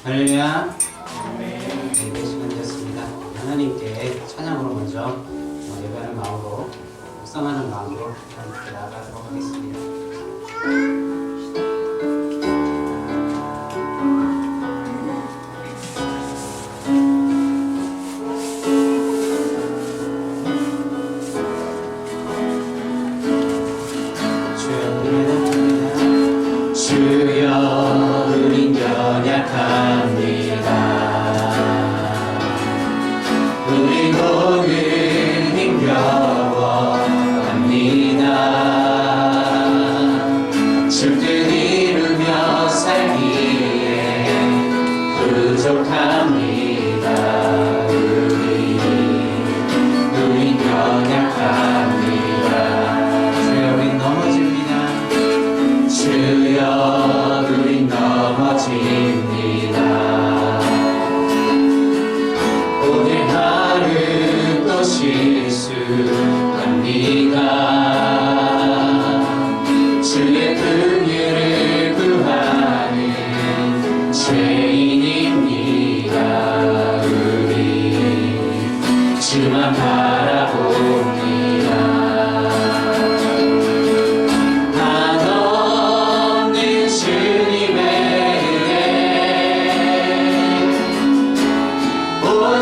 할렐루야. 네, 시간 되었습니다. 하나님께 찬양으로 먼저 예배하는 마음으로 묵상하는 마음으로 하나님께 나아가도록 하겠습니다. 주여 우린 연약합니다. 우린 오늘 힘겨워합니다. 줄 듯 이루며 살기에 부족합니다. 우린 연약합니다. 주여 우린 넘어집니다. 주여 우린 넘어집니다. 오늘 하루 또 실수합니다. 주의 긍휼을 구하는 죄인입니다. 우리 주만 바라봅니다.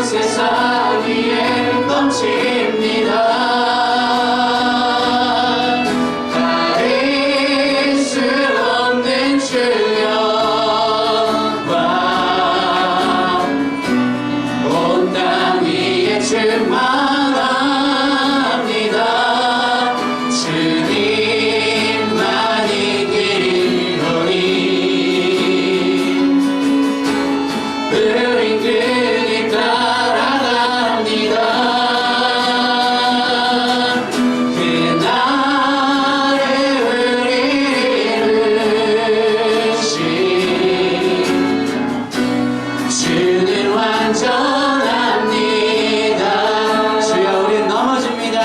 세상 위에 넘칩니다. 가릴 수 없는 주여와 온 땅 위에 충만합니다. 주님만 이기리로니 우린 그니 따라갑니다. 그날에 우리를 부르신 주는 완전합니다. 주여 우린 넘어집니다.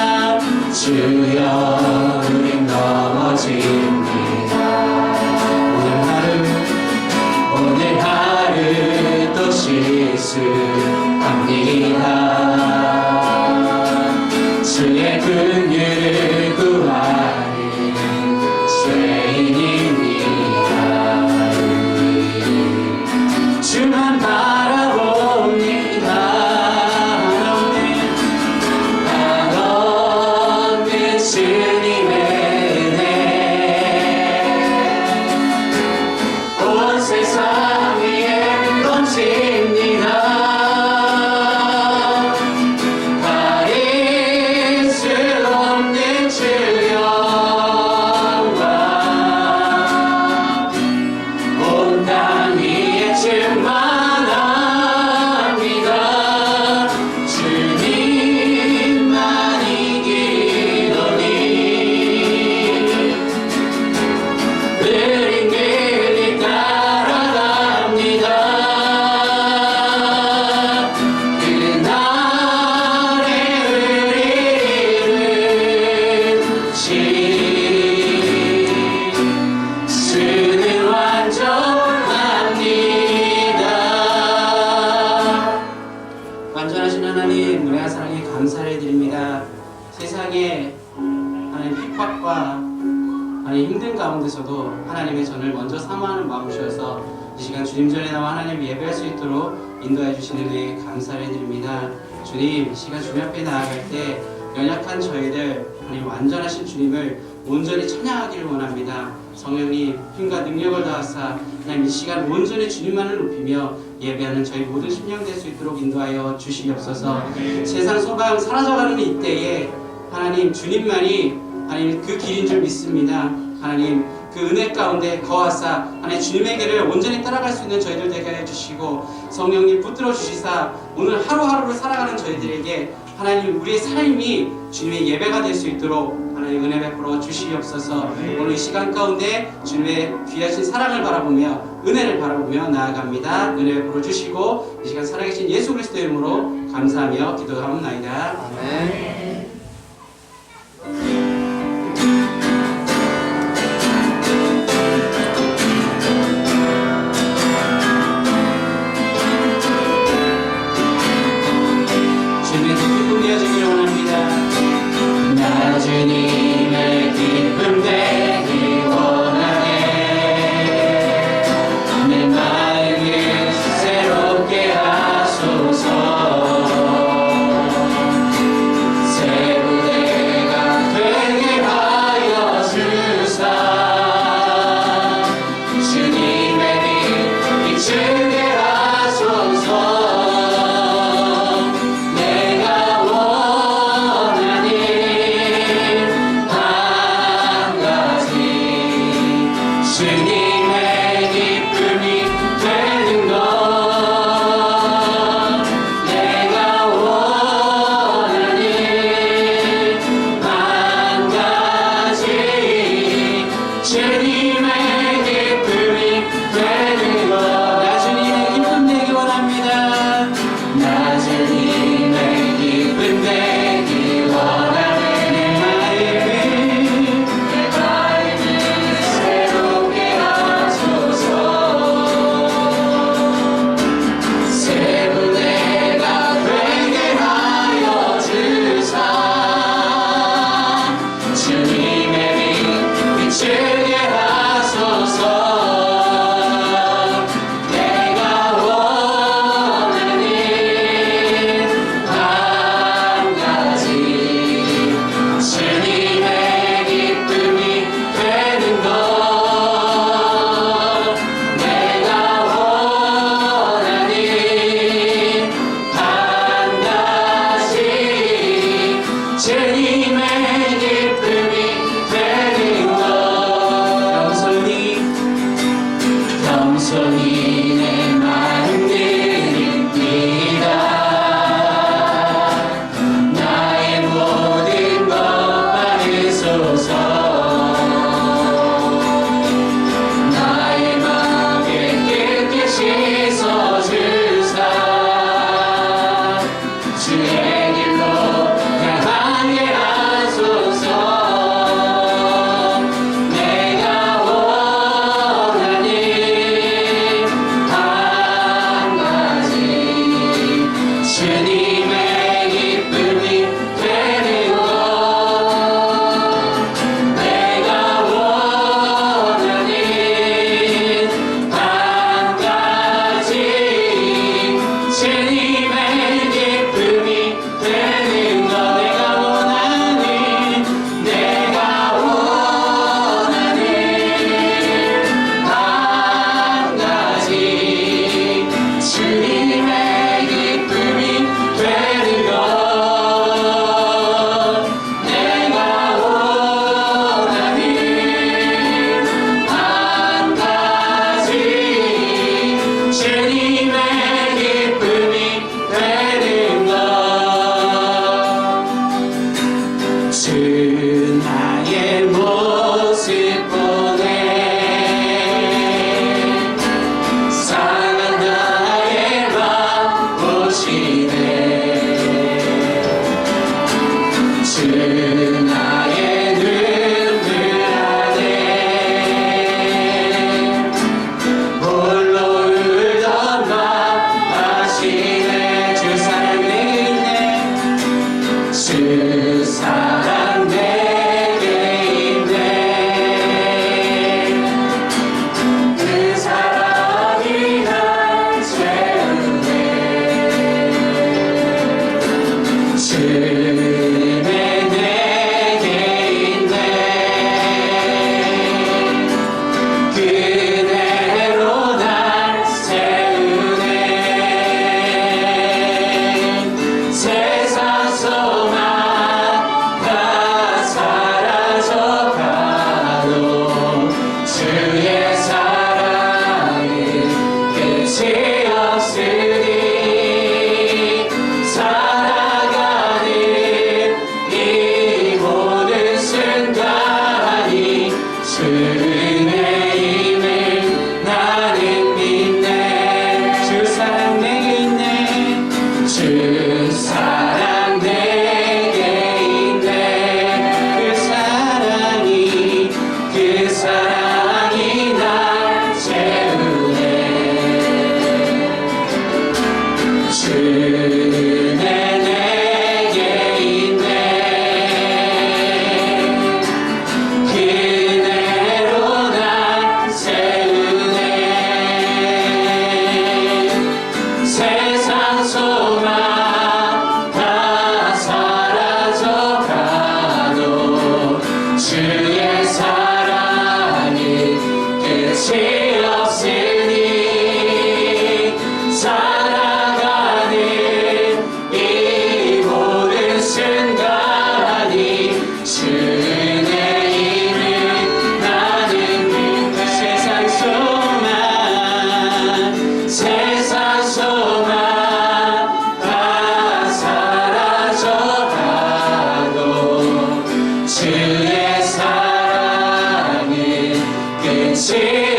주여 우린 넘어집니다. 오늘 하루 또 실수합니다. 주의 긍휼을 구하는 죄인입니다. 주만 바라봅니다. 한없는 주님의 은혜 온 세상 위에 넘칩니다. 가릴 수 없는 주여와 온 땅 위에 충만합니다. 주님만 이기노니 우린 그리 따라갑니다. 그날에 우리를 부르신 주는 완전합니다. 완전하신 하나님, 은혜와 사랑에 감사를 드립니다. 세상에 하나님 핍박과 하나님 힘든 가운데서도 하나님의 전을 먼저 사모하는 마음 주셔서 이 시간 주님 전에 나와 하나님 예배할 수 있도록 인도해 주시는 은혜에 감사를 드립니다. 주님, 이 시간 주님 앞에 나아갈 때 연약한 저희들 하나님 완전하신 주님을 온전히 찬양하기를 원합니다. 성령님 힘과 능력을 다하사 하나님 이 시간 온전히 주님만을 높이며 예배하는 저희 모든 심령 될 수 있도록 인도하여 주시옵소서. 세상 소망 사라져가는 이때에 하나님 주님만이 하나님 그 길인 줄 믿습니다. 하나님 그 은혜 가운데 거하사 하나님 주님의 길을 온전히 따라갈 수 있는 저희들 되게 해주시고 성령님 붙들어 주시사 오늘 하루하루를 살아가는 저희들에게 하나님 우리의 삶이 주님의 예배가 될 수 있도록 하나님 은혜 베풀어 주시옵소서. 오늘 이 시간 가운데 주님의 귀하신 사랑을 바라보며 은혜를 바라보며 나아갑니다. 은혜 베풀어 주시고 이 시간 살아계신 예수 그리스도의 이름으로 감사하며 기도하옵나이다. 아멘. 주님의 기쁨이 되는 것 내가 원하는 한 가지 주님의 기쁨이 되는 것 나 주님의 기쁨 되기 원합니다 나 주님의 기쁨 되기 원하는 내 마음을 새롭게 하소서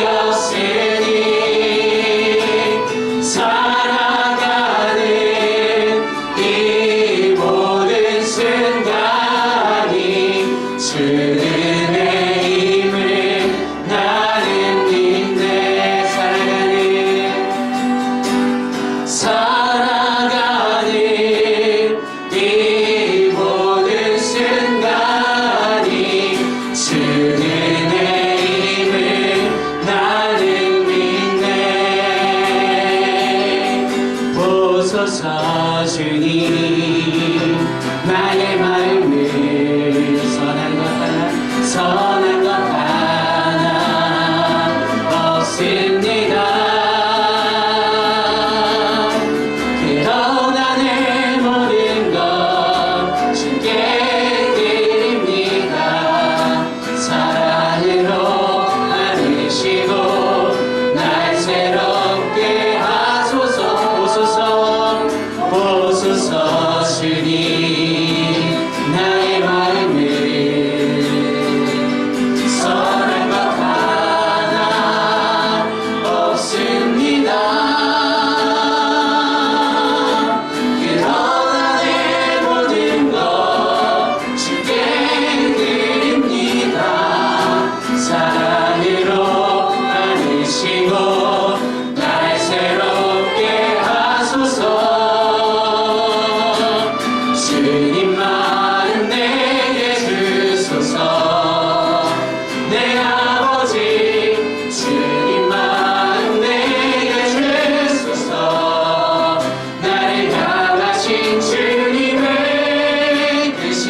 없으니 살아가는 이 모든 순간이 주는 힘을 나는 믿네. 살아가는 이 모든 순간이 주는 힘을 나는 믿네. 보소서 주님 나의 마음을 선한 것 하나 없습니다. 그러나 내 모든 것 주께 드립니다. 사랑으로 안으시고 날 새롭게 하소서. 보소서 주님 나의 마음을 선한 것 하나 없습니다. 그러나 내 모든 것 주께 드립니다. 사랑으로 안으시고 날 새롭게 하소서. 주님 마음 내게 주소서. 내 아버지 주님 마음 내게 주소서. 나를 향하신 주님의 뜻이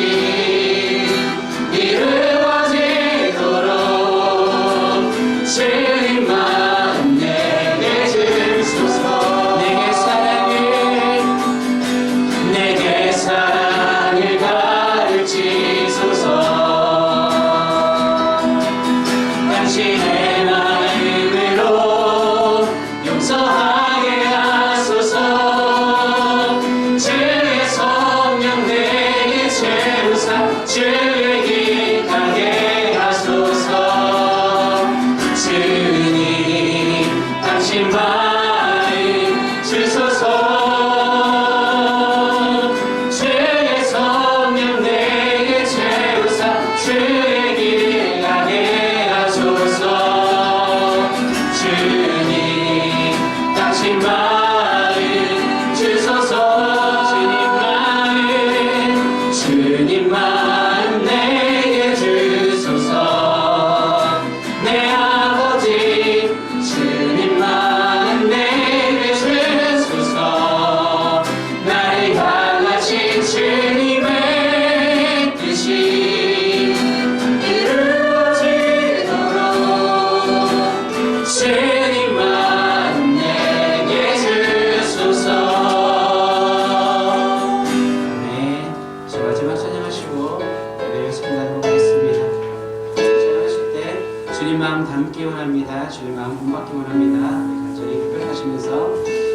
이루어지도록 주님 마음 내게 주소서. 내게 사랑을 가르치소서. 당신의 마음으로 용서하게 하소서. 주의 성령 내게 채우사 주의 길 가게 하소서. 주님 당신 마음 주소서. 주의 성령 내게 채우사 주의 길 가게 하소서. 주님 당신 마음 주소서. 주님 마음 내게 주소서. 내 아버지 주님 마음 내게 주소서. 나를 향하신 주님의 뜻이 이루어지도록 주님 마음 내게 주소서. 네, 저 마지막 찬양하시고 예배 끝나도록 하겠습니다. 찬양하실 때 주님 마음 담기 원합니다. 주님 마음 본받기 원합니다. 우리 간절히 고백하시면서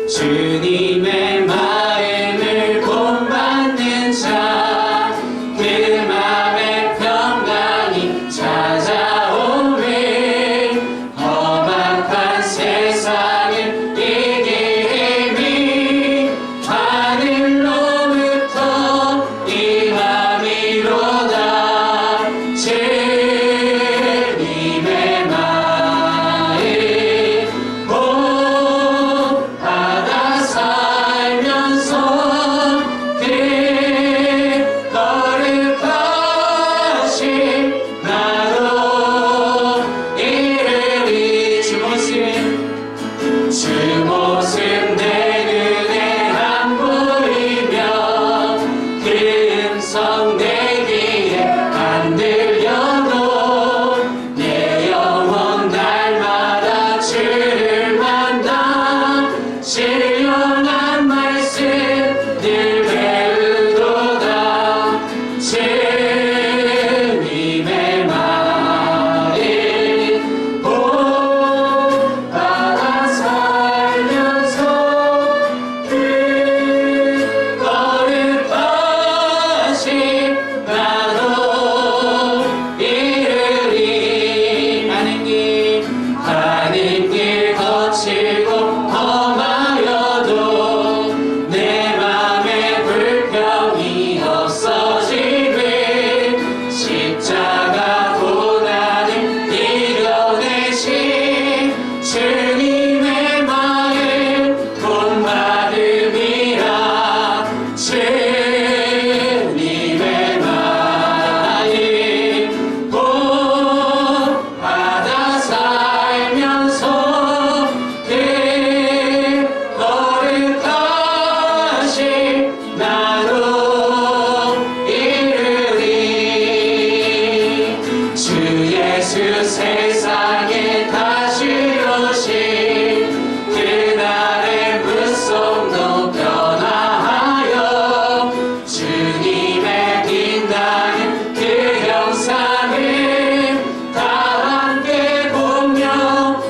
주님의 마음을 본받는 자 그 마음의 평강이 찾아오매 험악한 세상을 이길 힘이 하늘로부터 임함이로다. 주님의 마음 본받아 살면서 그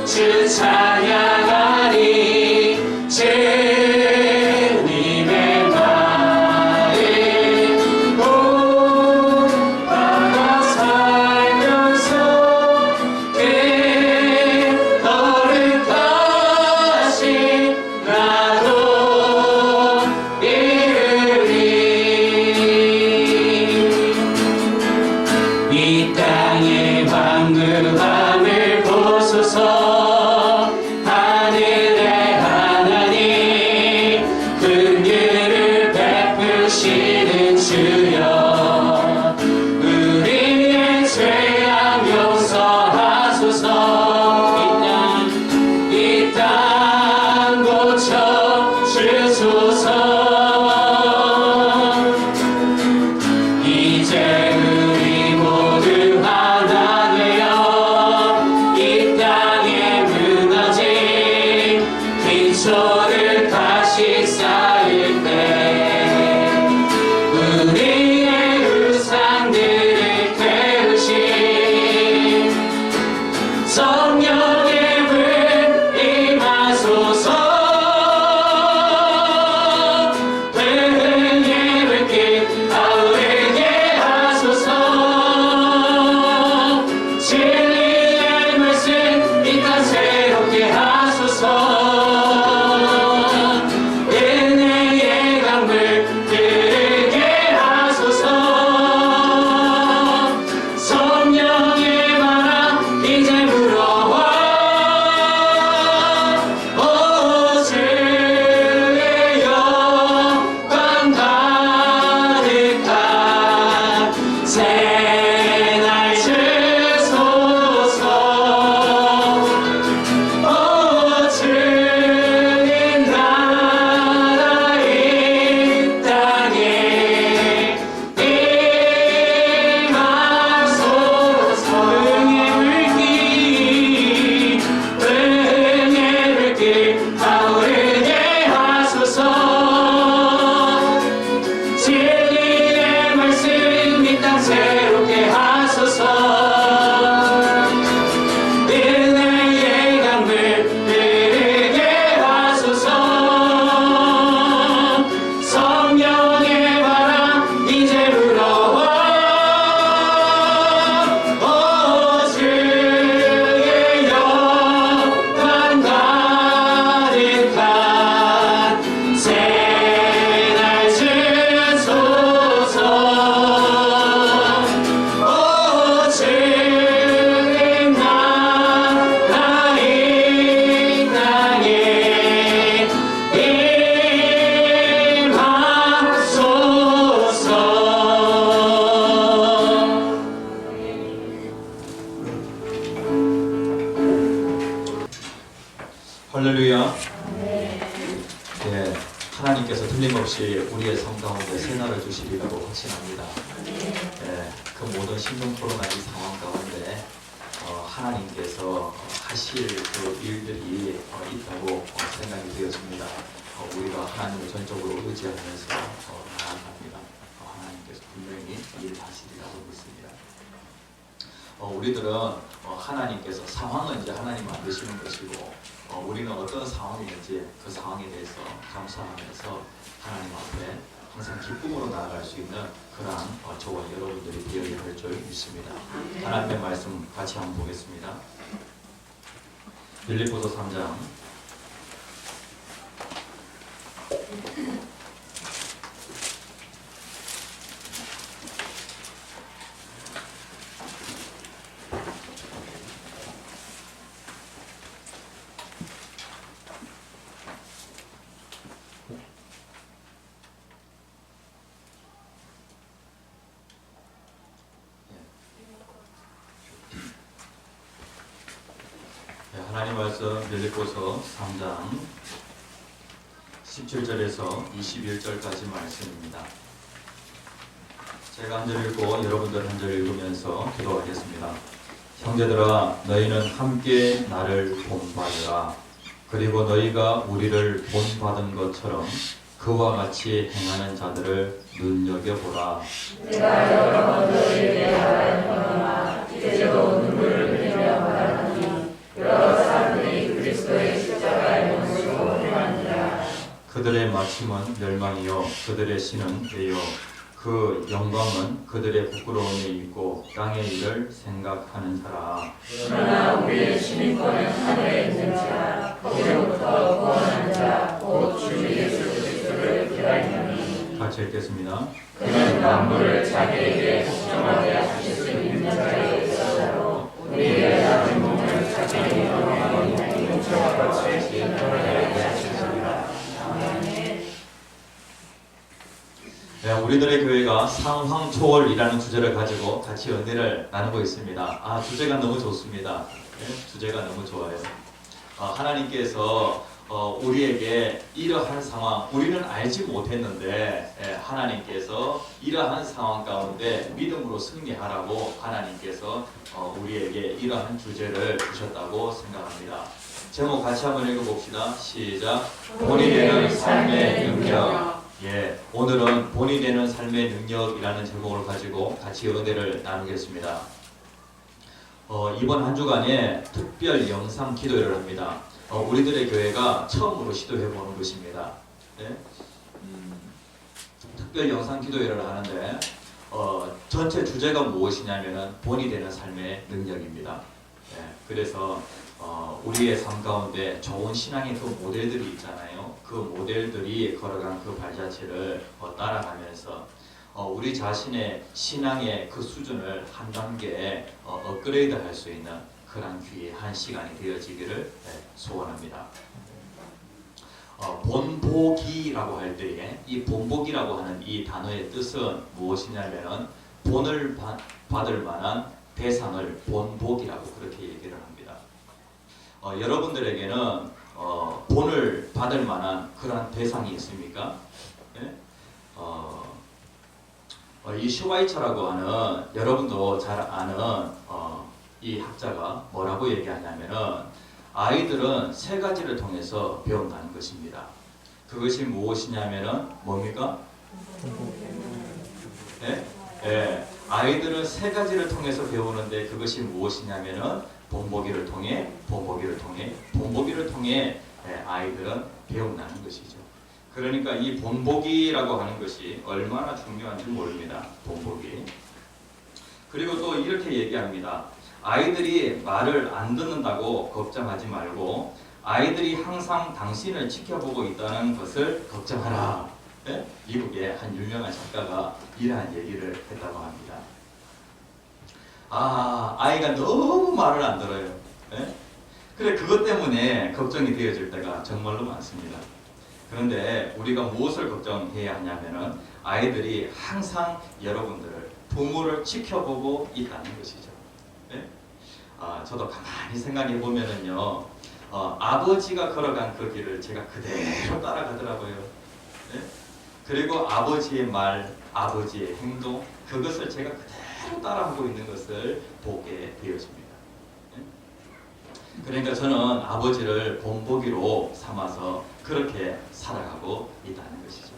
주 찬양하리 주님의 말을 따라 살면서 그 거룩하신 나도 이르리 이 땅의 황급함을 보소서 하늘의 하나님 긍휼을 베푸시는 주여 우리의 죄악 용서하소서 이 땅 고쳐 주소서 이제 우리 모두 하나 되어 이 땅에 무너진 빈손을 다시 쌓을 때 우리의 우상들을 태우신 성령의 불 임하소서 은혜의 불길 타오르게 하소서 진리의 말씀 이 땅 새롭게 하소서 은혜의 강물 흐르게 하소서 성령의 바람 이제 불어와 오 주의 영광 가득한 새날 주소서 오 주님 나라 이 땅에 임하소서 은혜의 불길 타오르게 하소서 진리의 말씀 이 땅 새롭게 하소서 은혜의 강물 흐르게 하소서 성령의 바람 이제 불어와 오 주의 영광 가득한 새날 주소서 오 주님 나라 이 땅에 임하소서 할렐루야. 예, 하나님께서 틀림없이 우리의 삶 가운데 새날을 주시리라고 확신합니다. 예, 그 모든 심령토론한 이 상황 가운데 하나님께서 하실 그 일들이 있다고 생각이 되었습니다. 우리가 하나님을 전적으로 의지하면서 나아갑니다. 하나님께서 분명히 일하시리라고 믿습니다. 우리들은 하나님께서 상황은 이제 하나님 만드시는 것이고 우리는 어떤 상황이든지 그 상황에 대해서 감사하면서 하나님 앞에 항상 기쁨으로 나아갈 수 있는 그러한 저와 여러분들이 되어야 할 줄 믿습니다. 하나님의 말씀 같이 한번 보겠습니다. 빌립보서 3장 1서 빌립보서 3장 17절에서 21절까지 말씀입니다. 제가 한 절 읽고 여러분들 한 절 읽으면서 기도하겠습니다. 형제들아, 너희는 함께 나를 본받으라. 그리고 너희가 우리를 본받은 것처럼 그와 같이 행하는 자들을 눈여겨보라. 내가 여러 번 너희에게 말하였거니와 이제도 눈물을 흘리며 말하노니 여러 사람들이 그들의 마침은 멸망이요 그들의 신은 죄요 그 영광은 그들의 부끄러움에 있고 땅의 일을 생각하는 자라. 그러나 우리의 시민권은 하늘에 있는 자 거기로부터 구원한 자 곧 주 예수 그리스도를 기다리노니. 같이 읽겠습니다. 그는 만물을 자기에게 복종하게 하실 수 있는 자에 있어서로 우리의 작은 몸을 자기 영광의 인처와 같이 인터하게 하시리라. 아멘. 네, 우리들의 교회가 상황초월이라는 주제를 가지고 같이 은혜를 나누고 있습니다. 주제가 너무 좋습니다. 네, 주제가 너무 좋아요. 하나님께서 우리에게 이러한 상황, 우리는 알지 못했는데 하나님께서 이러한 상황 가운데 믿음으로 승리하라고 하나님께서 우리에게 이러한 주제를 주셨다고 생각합니다. 제목 같이 한번 읽어봅시다. 시작. 본이 되는 삶의 능력. 오늘은 본이 되는 삶의 능력이라는 제목을 가지고 같이 은혜를 나누겠습니다. 이번 한 주간에 특별 영상 기도회를 합니다. 우리들의 교회가 처음으로 시도해보는 것입니다. 특별 영상 기도회를 하는데 전체 주제가 무엇이냐면은 본이 되는 삶의 능력입니다. 그래서 우리의 삶 가운데 좋은 신앙의 그 모델들이 있잖아요. 그 모델들이 걸어간 그 발자취를 따라가면서 우리 자신의 신앙의 그 수준을 한 단계 업그레이드 할 수 있는 그런 귀한 시간이 되어지기를 소원합니다. 본보기라고 할 때에 이 본보기라고 하는 이 단어의 뜻은 무엇이냐면은 본을 받을 만한 대상을 본보기라고 그렇게 얘기를 합니다. 여러분들에게는 본을 받을 만한 그런 대상이 있습니까? 이 슈바이처라고 하는 여러분도 잘 아는 이 학자가 뭐라고 얘기하냐면은 아이들은 세 가지를 통해서 배운다는 것입니다. 그것이 무엇이냐면은 뭡니까? 아이들은 세 가지를 통해서 배우는데 그것이 무엇이냐면은 본보기를 통해 아이들은 배운다는 것이죠. 그러니까 이 본보기라고 하는 것이 얼마나 중요한지 모릅니다. 본보기. 그리고 또 이렇게 얘기합니다. 아이들이 말을 안 듣는다고 걱정하지 말고 아이들이 항상 당신을 지켜보고 있다는 것을 걱정하라. 미국의 한 유명한 작가가 이러한 얘기를 했다고 합니다. 아이가 너무 말을 안 들어요. 그래 그것 때문에 걱정이 되어질 때가 정말로 많습니다. 그런데 우리가 무엇을 걱정해야 하냐면은 아이들이 항상 여러분들을 부모를 지켜보고 있다는 것이죠. 저도 가만히 생각해 보면은요, 아버지가 걸어간 그 길을 제가 그대로 따라가더라고요. 그리고 아버지의 말, 아버지의 행동, 그것을 제가 그대로 따라하고 있는 것을 보게 되어집니다. 그러니까 저는 아버지를 본보기로 삼아서 그렇게 살아가고 있다는 것이죠.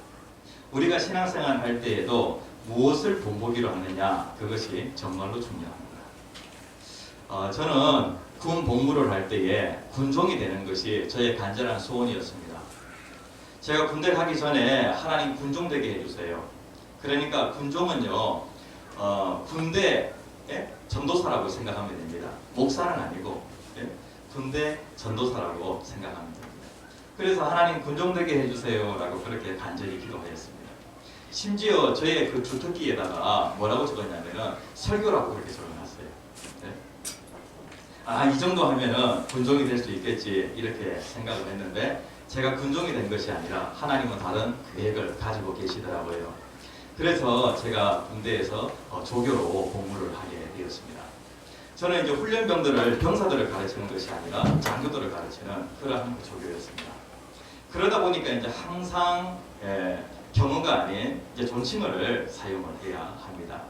우리가 신앙생활 할 때에도 무엇을 본보기로 하느냐, 그것이 정말로 중요합니다. 저는 군 복무를 할 때에 군종이 되는 것이 저의 간절한 소원이었습니다. 제가 군대 가기 전에 하나님 군종 되게 해주세요. 그러니까 군종은요, 군대 전도사라고 생각하면 됩니다. 목사는 아니고 군대 전도사라고 생각하면 됩니다. 그래서 하나님 군종 되게 해주세요라고 그렇게 간절히 기도하였습니다. 심지어 저의 그 주특기에다가 뭐라고 적었냐면은 설교라고 그렇게 적어놨어요. 이 정도 하면은 군종이 될 수 있겠지 이렇게 생각을 했는데 제가 군종이 된 것이 아니라 하나님은 다른 계획을 가지고 계시더라고요. 그래서 제가 군대에서 조교로 복무를 하게 되었습니다. 저는 이제 훈련병들을 병사들을 가르치는 것이 아니라 장교들을 가르치는 그러한 조교였습니다. 그러다 보니까 이제 항상 경호가 아닌 이제 존칭어를 사용을 해야 합니다.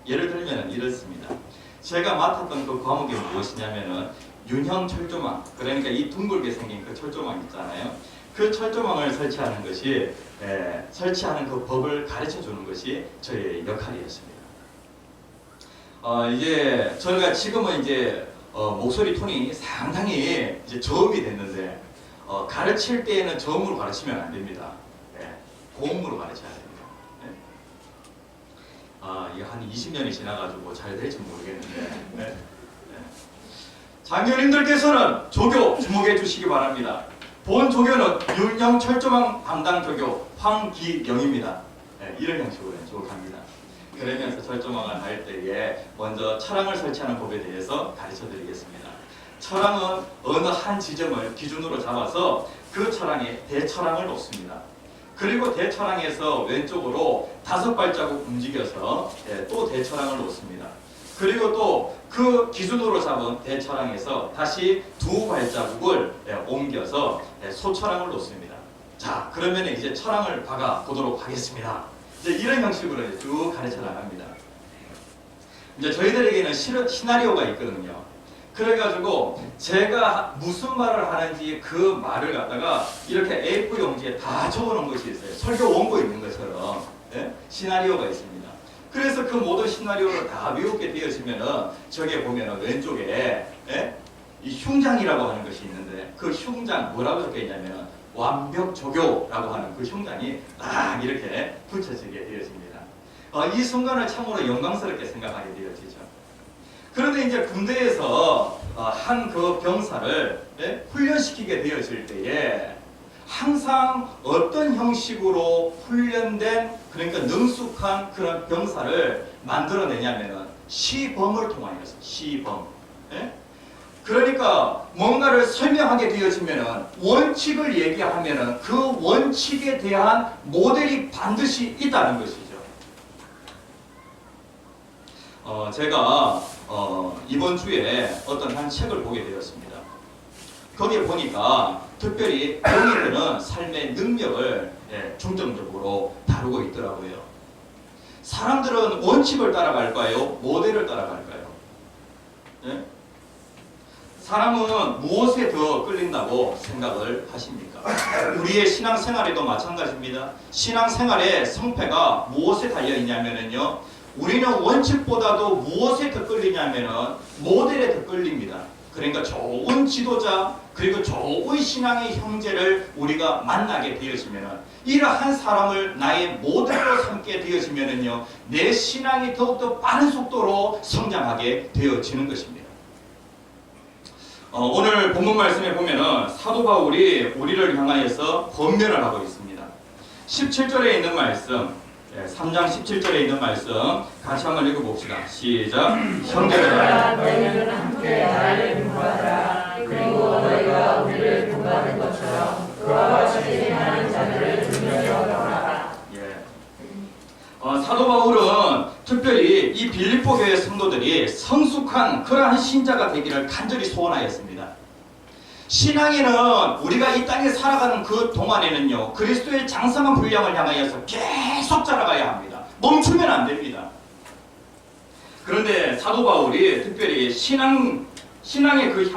예를 들면 이렇습니다. 제가 맡았던 그 과목이 무엇이냐면은 윤형 철조망, 그러니까 이 둥글게 생긴 그 철조망 있잖아요. 그 철조망을 설치하는 것이 설치하는 그 법을 가르쳐 주는 것이 저의 역할이었습니다. 이제 저희가 지금은 이제 목소리 톤이 상당히 이제 저음이 됐는데 가르칠 때에는 저음으로 가르치면 안 됩니다. 예, 고음으로 가르쳐야 됩니다. 예. 이게 한 20년이 지나가지고 잘 될지 모르겠는데 예. 장교님들께서는 조교 주목해 주시기 바랍니다. 본 조교는 윤영 철조망 담당 조교 황기영입니다. 네, 이런 형식으로 조교합니다. 그러면서 철조망을 할 때에 먼저 차량을 설치하는 법에 대해서 가르쳐 드리겠습니다. 차량은 어느 한 지점을 기준으로 잡아서 그 차량에 대차량을 놓습니다. 그리고 대차량에서 왼쪽으로 5발자국 움직여서 또 대차량을 놓습니다. 그리고 또 그 기준으로 잡은 대차량에서 다시 2발자국을 옮겨서 소차량을 놓습니다. 자, 그러면 이제 차량을 박아 보도록 하겠습니다. 이제 이런 형식으로 쭉 가르쳐 나갑니다. 이제 저희들에게는 시나리오가 있거든요. 그래가지고 제가 무슨 말을 하는지 그 말을 갖다가 이렇게 A4 용지에 다 적어놓은 것이 있어요. 설교 원고 있는 것처럼 시나리오가 있습니다. 그래서 그 모든 시나리오를 다 외우게 되어지면은 저게 보면은 왼쪽에 이 흉장이라고 하는 것이 있는데 그 흉장 뭐라고 적혀 있냐면은 완벽 조교라고 하는 그 흉장이 딱 이렇게 붙여지게 되어집니다. 이 순간을 참으로 영광스럽게 생각하게 되어지죠. 그런데 이제 군대에서 한 그 병사를 훈련시키게 되어질 때에 항상 어떤 형식으로 훈련된 그러니까 능숙한 그런 병사를 만들어내냐면은 시범을 통하여서 시범. 그러니까 뭔가를 설명하게 되어지면은 원칙을 얘기하면은 그 원칙에 대한 모델이 반드시 있다는 것이죠. 제가 이번 주에 어떤 한 책을 보게 되었습니다. 거기에 보니까 특별히 병이 삶의 능력을 중점적으로 다루고 있더라고요. 사람들은 원칙을 따라갈까요? 모델을 따라갈까요? 사람은 무엇에 더 끌린다고 생각을 하십니까? 우리의 신앙생활에도 마찬가지입니다. 신앙생활의 성패가 무엇에 달려있냐면요, 우리는 원칙보다도 무엇에 더 끌리냐면은 모델에 더 끌립니다. 그러니까 좋은 지도자 그리고 좋은 신앙의 형제를 우리가 만나게 되어지면은 이러한 사람을 나의 모델로 삼게 되어지면은요, 내 신앙이 더욱더 빠른 속도로 성장하게 되어지는 것입니다. 오늘 본문 말씀에 보면은 사도 바울이 우리를 향하여서 권면을 하고 있습니다. 17절에 있는 말씀, 3장 17절에 있는 말씀 같이 한번 읽어봅시다. 시작. 형제들아, 너희는 함께 나를 본받으라. 그리고 너희가 우리를 본받은 것처럼 그와 같이 행하는 자들을 분명히 얻어라. 사도 바울은 특별히 이 빌립보 교회 성도들이 성숙한 그러한 신자가 되기를 간절히 소원하였습니다. 신앙에는 우리가 이 땅에 살아가는 그 동안에는요, 그리스도의 장성한 분량을 향하여서 계속 자라가야 합니다. 멈추면 안 됩니다. 그런데 사도 바울이 특별히 신앙의 그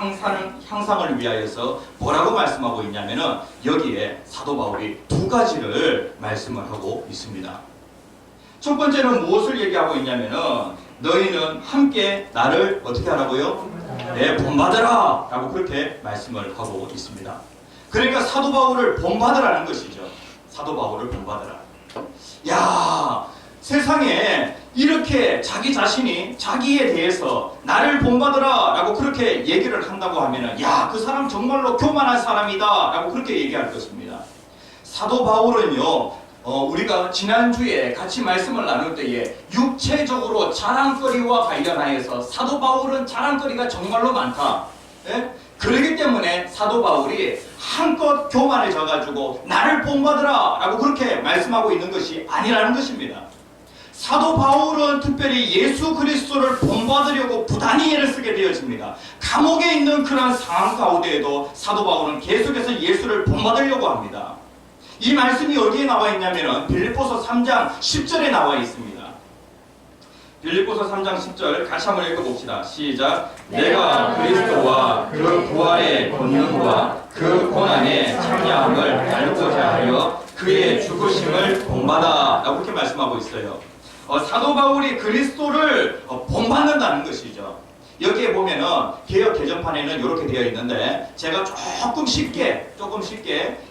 향상을 위하여서 뭐라고 말씀하고 있냐면은 여기에 사도 바울이 2가지를 말씀을 하고 있습니다. 첫 번째는 무엇을 얘기하고 있냐면은 너희는 함께 나를 어떻게 하라고요? 본받으라 라고 그렇게 말씀을 하고 있습니다. 그러니까 사도 바울을 본받으라는 것이죠. 사도 바울을 본받으라. 야, 세상에 이렇게 자기 자신이 자기에 대해서 나를 본받으라 라고 그렇게 얘기를 한다고 하면은 야, 그 사람 정말로 교만한 사람이다 라고 그렇게 얘기할 것입니다. 사도 바울은요, 우리가 지난주에 같이 말씀을 나눌 때에 육체적으로 자랑거리와 관련하여서 사도 바울은 자랑거리가 정말로 많다. 그렇기 때문에 사도 바울이 한껏 교만해져가지고 나를 본받으라 라고 그렇게 말씀하고 있는 것이 아니라는 것입니다. 사도 바울은 특별히 예수 그리스도를 본받으려고 부단히 애를 쓰게 되어집니다. 감옥에 있는 그런 상황 가운데에도 사도 바울은 계속해서 예수를 본받으려고 합니다. 이 말씀이 어디에 나와 있냐면은 빌립보서 3장 10절에 나와 있습니다. 빌립보서 3장 10절 같이 한번 읽어봅시다. 시작. 내가 그리스도와 그 부활의 권능과 그 고난의 참여함을 알고자 하여 그의 죽으심을 본받아 라고 그렇게 말씀하고 있어요. 사도 바울이 그리스도를 본받는다는 것이죠. 여기에 보면은 개역 개정판에는 이렇게 되어 있는데 제가 조금 쉽게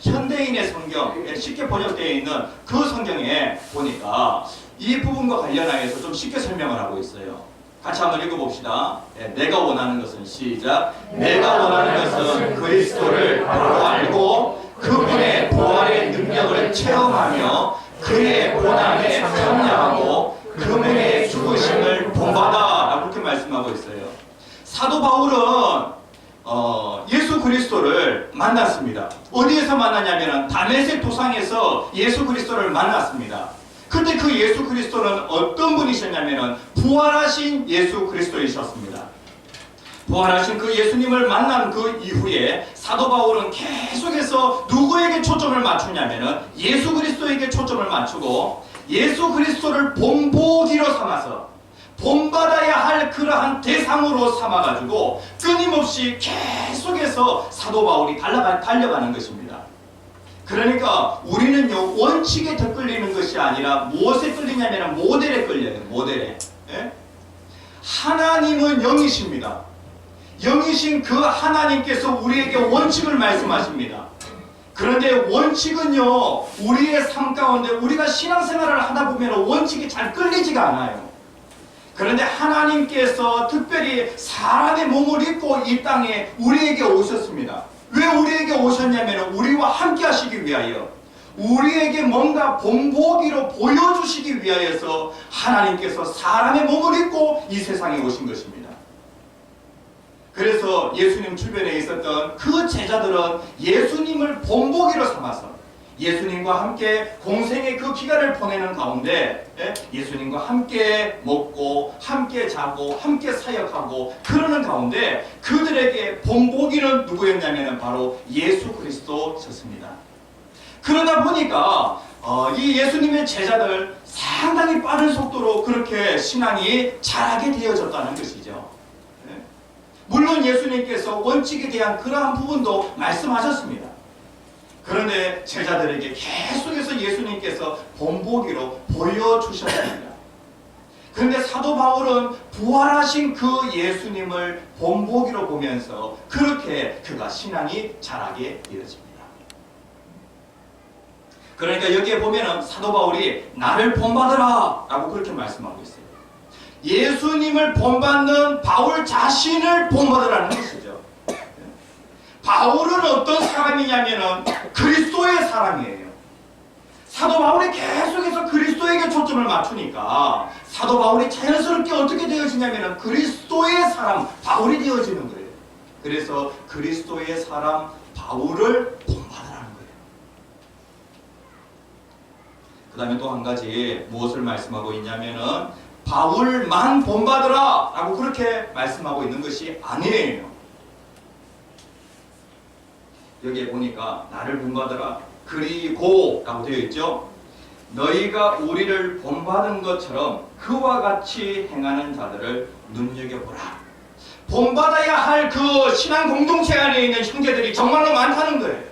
현대인의 성경 쉽게 번역되어 있는 그 성경에 보니까 이 부분과 관련하여서 좀 쉽게 설명을 하고 있어요. 같이 한번 읽어봅시다. 내가 원하는 것은 시작. 내가 원하는 것은 그리스도를 바로 알고 그분의 부활의 능력을 체험하며 그의 고난에 참여하고 그분의 죽으심을 본받아 라고 그렇게 말씀하고 있어요. 사도 바울은 예수 그리스도를 만났습니다. 어디에서 만났냐면 다메섹 도상에서 예수 그리스도를 만났습니다. 근데 그 예수 그리스도는 어떤 분이셨냐면 부활하신 예수 그리스도이셨습니다. 부활하신 그 예수님을 만난 그 이후에 사도 바울은 계속해서 누구에게 초점을 맞추냐면 예수 그리스도에게 초점을 맞추고 예수 그리스도를 본보기로 삼아서 본받아야 할 그러한 대상으로 삼아가지고 끊임없이 계속해서 사도 바울이 달려가는 것입니다. 그러니까 우리는요 원칙에 더 끌리는 것이 아니라 무엇에 끌리냐면 모델에 끌려요. 모델에. 예? 하나님은 영이십니다. 영이신 그 하나님께서 우리에게 원칙을 말씀하십니다. 그런데 원칙은요 우리의 삶 가운데 우리가 신앙생활을 하다 보면 원칙이 잘 끌리지가 않아요. 그런데 하나님께서 특별히 사람의 몸을 입고 이 땅에 우리에게 오셨습니다. 왜 우리에게 오셨냐면 우리와 함께 하시기 위하여 우리에게 뭔가 본보기로 보여주시기 위하여서 하나님께서 사람의 몸을 입고 이 세상에 오신 것입니다. 그래서 예수님 주변에 있었던 그 제자들은 예수님을 본보기로 삼아서 예수님과 함께 공생의 그 기간을 보내는 가운데 예수님과 함께 먹고 함께 자고 함께 사역하고 그러는 가운데 그들에게 본보기는 누구였냐면 바로 예수 그리스도셨습니다. 그러다 보니까 이 예수님의 제자들 상당히 빠른 속도로 그렇게 신앙이 자라게 되어졌다는 것이죠. 물론 예수님께서 원칙에 대한 그러한 부분도 말씀하셨습니다. 그런데 제자들에게 계속해서 예수님께서 본보기로 보여주셨습니다. 그런데 사도 바울은 부활하신 그 예수님을 본보기로 보면서 그렇게 그가 신앙이 자라게 되어집니다. 그러니까 여기에 보면은 사도 바울이 나를 본받으라 라고 그렇게 말씀하고 있어요. 예수님을 본받는 바울 자신을 본받으라는 것이죠. 바울은 어떤 사람이냐면은 그리스도의 사람이에요. 사도 바울이 계속해서 그리스도에게 초점을 맞추니까 사도 바울이 자연스럽게 어떻게 되어지냐면은 그리스도의 사람 바울이 되어지는 거예요. 그래서 그리스도의 사람 바울을 본받으라는 거예요. 그 다음에 또 한 가지 무엇을 말씀하고 있냐면은 바울만 본받으라 라고 그렇게 말씀하고 있는 것이 아니에요. 여기에 보니까 나를 본받으라 그리고 라고 되어 있죠. 너희가 우리를 본받은 것처럼 그와 같이 행하는 자들을 눈여겨보라. 본받아야 할 그 신앙 공동체 안에 있는 형제들이 정말로 많다는 거예요.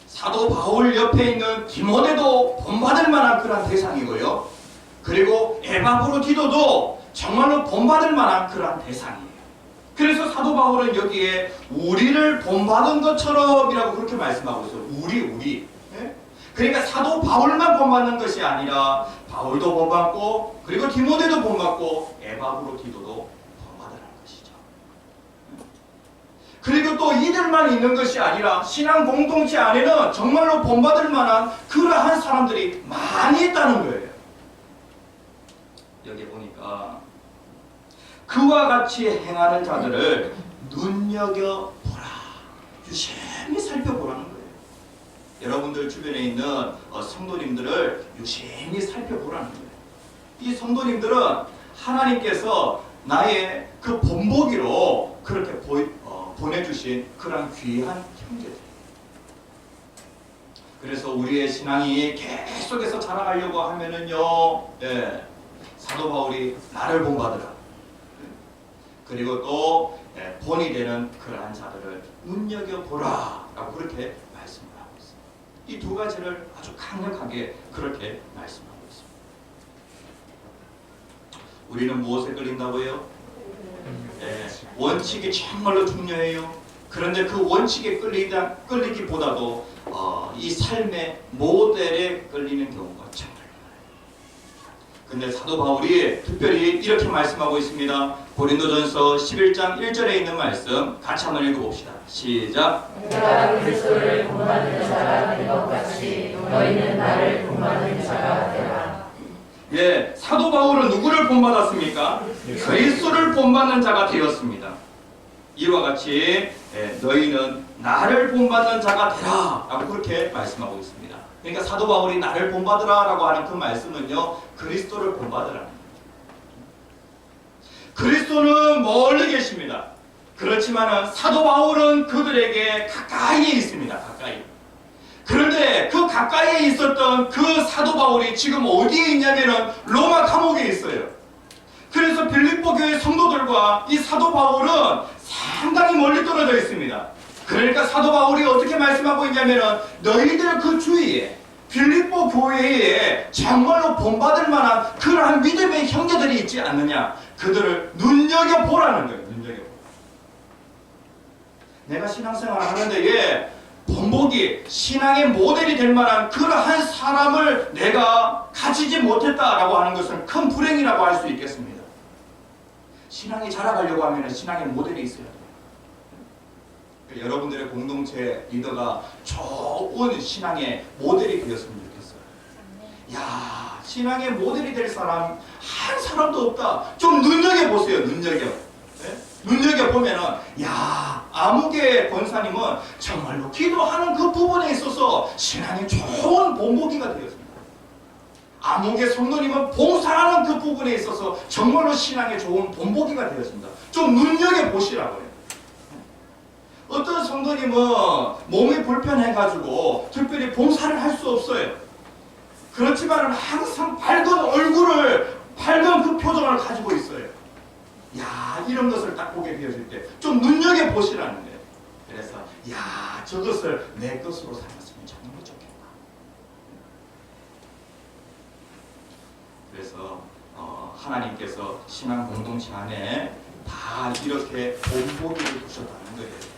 사도 바울 옆에 있는 디모데도 본받을 만한 그런 대상이고요. 그리고 에바브로디도도 정말로 본받을 만한 그런 대상이에요. 그래서 사도 바울은 여기에 우리를 본받은 것처럼이라고 그렇게 말씀하고 있어요. 우리. 예? 그러니까 사도 바울만 본받는 것이 아니라 바울도 본받고 그리고 디모데도 본받고 에바브로디도도 본받으라는 것이죠. 그리고 또 이들만 있는 것이 아니라 신앙 공동체 안에는 정말로 본받을 만한 그러한 사람들이 많이 있다는 거예요. 여기 보니까 그와 같이 행하는 자들을 눈여겨보라. 유심히 살펴보라는 거예요. 여러분들 주변에 있는 성도님들을 유심히 살펴보라는 거예요. 이 성도님들은 하나님께서 나의 그 본보기로 그렇게 보내주신 그런 귀한 형제들. 그래서 우리의 신앙이 계속해서 자라가려고 하면은요, 사도 바울이 나를 본받으라. 그리고 또 본이 되는 그러한 자들을 눈여겨보라 라고 그렇게 말씀을 하고 있습니다. 이 두 가지를 아주 강력하게 그렇게 말씀하고 있습니다. 우리는 무엇에 끌린다고요? 예, 원칙이 정말로 중요해요. 그런데 그 원칙에 끌리기보다도 이 삶의 모델에 끌리는 경우가 정말 많아요. 근데 사도 바울이 특별히 이렇게 말씀하고 있습니다. 고린도전서 11장 1절에 있는 말씀 같이 한번 읽어봅시다. 시작. 내가 그리스도를 본받는 자가 된 것 같이 너희는 나를 본받는 자가 되라. 예, 사도 바울은 누구를 본받았습니까? 그리스도를 본받는 자가 되었습니다. 이와 같이 너희는 나를 본받는 자가 되라 라고 그렇게 말씀하고 있습니다. 그러니까 사도 바울이 나를 본받으라 라고 하는 그 말씀은요, 그리스도를 본받으라는 거예요. 그리스도는 멀리 계십니다. 그렇지만 사도 바울은 그들에게 가까이에 있습니다. 가까이. 그런데 그 가까이에 있었던 그 사도 바울이 지금 어디에 있냐면은 로마 감옥에 있어요. 그래서 빌립보 교회 성도들과 이 사도 바울은 상당히 멀리 떨어져 있습니다. 그러니까 사도 바울이 어떻게 말씀하고 있냐면은 너희들 그 주위에 빌립보 교회에 정말로 본받을 만한 그러한 믿음의 형제들이 있지 않느냐, 그들을 눈여겨보라는 거예요. 눈여겨보. 내가 신앙생활을 하는데 본보기, 신앙의 모델이 될 만한 그러한 사람을 내가 가지지 못했다라고 하는 것은 큰 불행이라고 할 수 있겠습니다. 신앙이 자라가려고 하면 신앙의 모델이 있어야 돼요. 여러분들의 공동체 리더가 좋은 신앙의 모델이 되었으면 좋겠어요. 야, 신앙의 모델이 될 사람 한 사람도 없다. 좀 눈여겨보세요. 눈여겨보면은, 야, 아무개 권사님은 정말로 기도하는 그 부분에 있어서 신앙이 좋은 본보기가 되었습니다. 아무개 성도님은 봉사하는 그 부분에 있어서 정말로 신앙에 좋은 본보기가 되었습니다. 좀 눈여겨보시라고요. 어떤 성도님은 몸이 불편해가지고 특별히 봉사를 할 수 없어요. 그렇지만 항상 밝은 얼굴을, 밝은 그 표정을 가지고 있어요. 야, 이런 것을 딱 보게 되었을 때 좀 눈여겨보시라는 거예요. 그래서 야, 저것을 내 것으로 삼았으면 정말 좋겠다. 그래서 하나님께서 신앙 공동체 안에 다 이렇게 본보기를 두셨다는 거예요.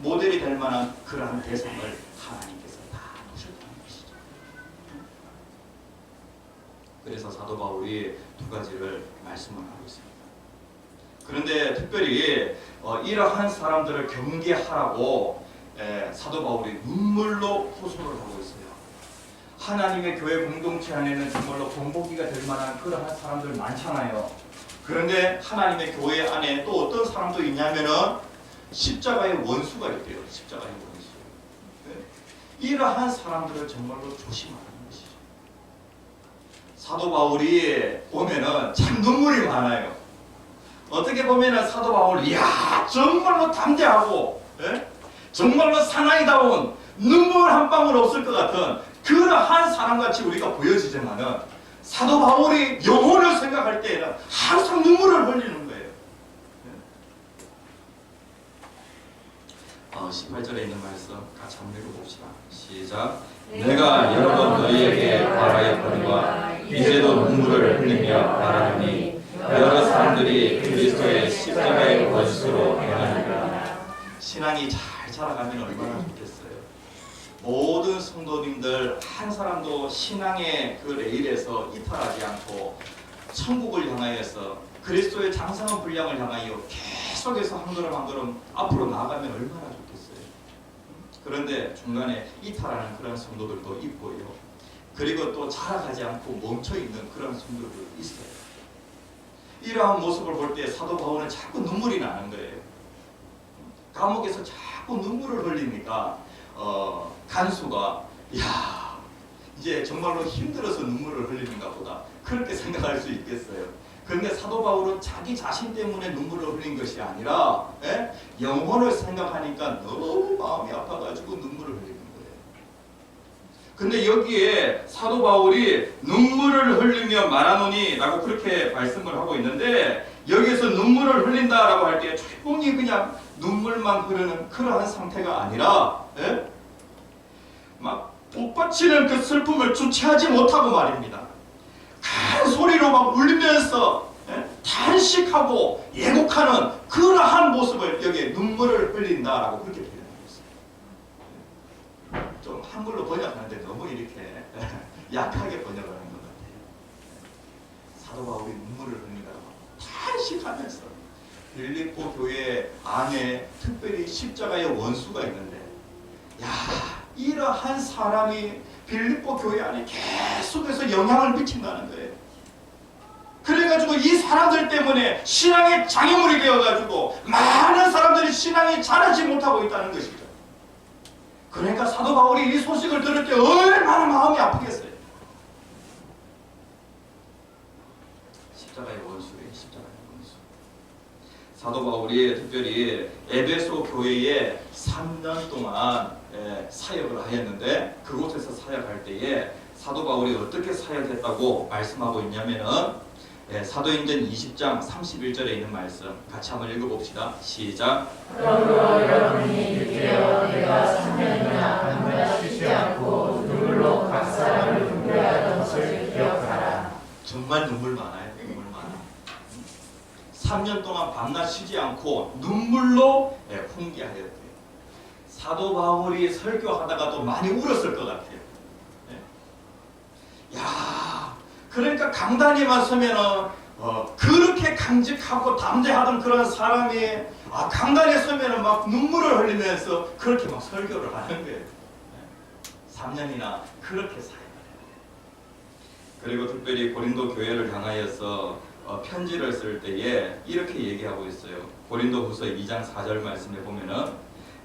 모델이 될 만한 그러한 대상을 하나님께서 다 두셨다는 것이죠. 그래서 사도 바울이 두 가지를 말씀을 하고 있습니다. 그런데 특별히 이러한 사람들을 경계하라고 사도 바울이 눈물로 호소를 하고 있어요. 하나님의 교회 공동체 안에는 정말로 본보기가 될 만한 그러한 사람들 많잖아요. 그런데 하나님의 교회 안에 또 어떤 사람도 있냐면은 십자가의 원수가 있대요. 십자가의 원수. 이러한 사람들을 정말로 조심하는 것이죠. 사도 바울이 보면은 참 눈물이 많아요. 어떻게 보면은 사도 바울, 이야, 정말로 담대하고, 정말로 사나이다운 눈물 한 방울 없을 것 같은 그러한 사람같이 우리가 보여지지만은 사도 바울이 영혼을 생각할 때에는 항상 눈물을 흘리는 거예요. 18절에 있는 말씀 같이 한번 읽어봅시다. 시작. 내가 여러 번 너희에게 말하였거니와 이제도 눈물을 흘리며 말하노니 여러 사람들이 그리스도의 십자가의 원수로 행하니라. 신앙이 잘 자라가면 얼마나 좋겠어요. 모든 성도님들 한 사람도 신앙의 그 레일에서 이탈하지 않고 천국을 향하여서 그리스도의 장성한 분량을 향하여 계속해서 한 걸음 한 걸음 앞으로 나아가면 얼마나 좋겠어요. 그런데 중간에 이탈하는 그런 성도들도 있고요. 그리고 또 자라가지 않고 멈춰있는 그런 성도들도 있어요. 이러한 모습을 볼 때 사도 바울은 자꾸 눈물이 나는 거예요. 감옥에서 자꾸 눈물을 흘리니까 간수가 야, 이제 정말로 힘들어서 눈물을 흘리는가 보다 그렇게 생각할 수 있겠어요. 그런데 사도 바울은 자기 자신 때문에 눈물을 흘린 것이 아니라 영혼을 생각하니까 너무 마음이 아파가지고 눈물을 흘리는 거예요. 근데 여기에 사도 바울이 눈물을 흘리며 말하노니 라고 그렇게 말씀을 하고 있는데, 여기에서 눈물을 흘린다라고 할 때 조용히 그냥 눈물만 흐르는 그러한 상태가 아니라 막 복받치는 그 슬픔을 주체하지 못하고 말입니다. 큰 소리로 막 울면서 탄식하고 예곡하는 그러한 모습을 여기에 눈물을 흘린다라고 그렇게 표현하고 있어요. 좀 한글로 번역하는데 너무 이렇게 약하게 번역을 하는 것 같아요. 사도 바울이 눈물을 흘린다고 탄식하면서 빌립보 교회 안에 특별히 십자가의 원수가 있는데, 야, 이러한 사람이 빌립보 교회 안에 계속해서 영향을 미친다는 거예요. 그래가지고 이 사람들 때문에 신앙의 장애물이 되어가지고 많은 사람들이 신앙이 자라지 못하고 있다는 것이죠. 그러니까 사도 바울이 이 소식을 들을 때 얼마나 마음이 아프겠어요. 십자가의 원수예요. 십자가의 원수. 사도 바울이 특별히 에베소 교회에 3년 동안 사역을 하였는데, 그곳에서 사역할 때에 사도 바울이 어떻게 사역했다고 말씀하고 있냐면은 사도행전 20장 31절에 있는 말씀 같이 한번 읽어봅시다. 시작. 그러므로 여러분이 느끼어 내가 3년이나 밤낮 쉬지 않고 눈물로 각 사람을 분별하던 것을 기억하라. 정말 눈물 많아요. 눈물 많아. 3년 동안 밤낮 쉬지 않고 눈물로 훈계하였대요. 사도 바울이 설교하다가도 많이 울었을 것 같아요. 야, 그러니까 강단에만 서면은 그렇게 강직하고 담대하던 그런 사람이 강단에 서면은 막 눈물을 흘리면서 그렇게 막 설교를 하는 거예요. 3년이나 그렇게 사역을 해요. 그리고 특별히 고린도 교회를 향하여서 편지를 쓸 때에 이렇게 얘기하고 있어요. 고린도후서 2장 4절 말씀에 보면은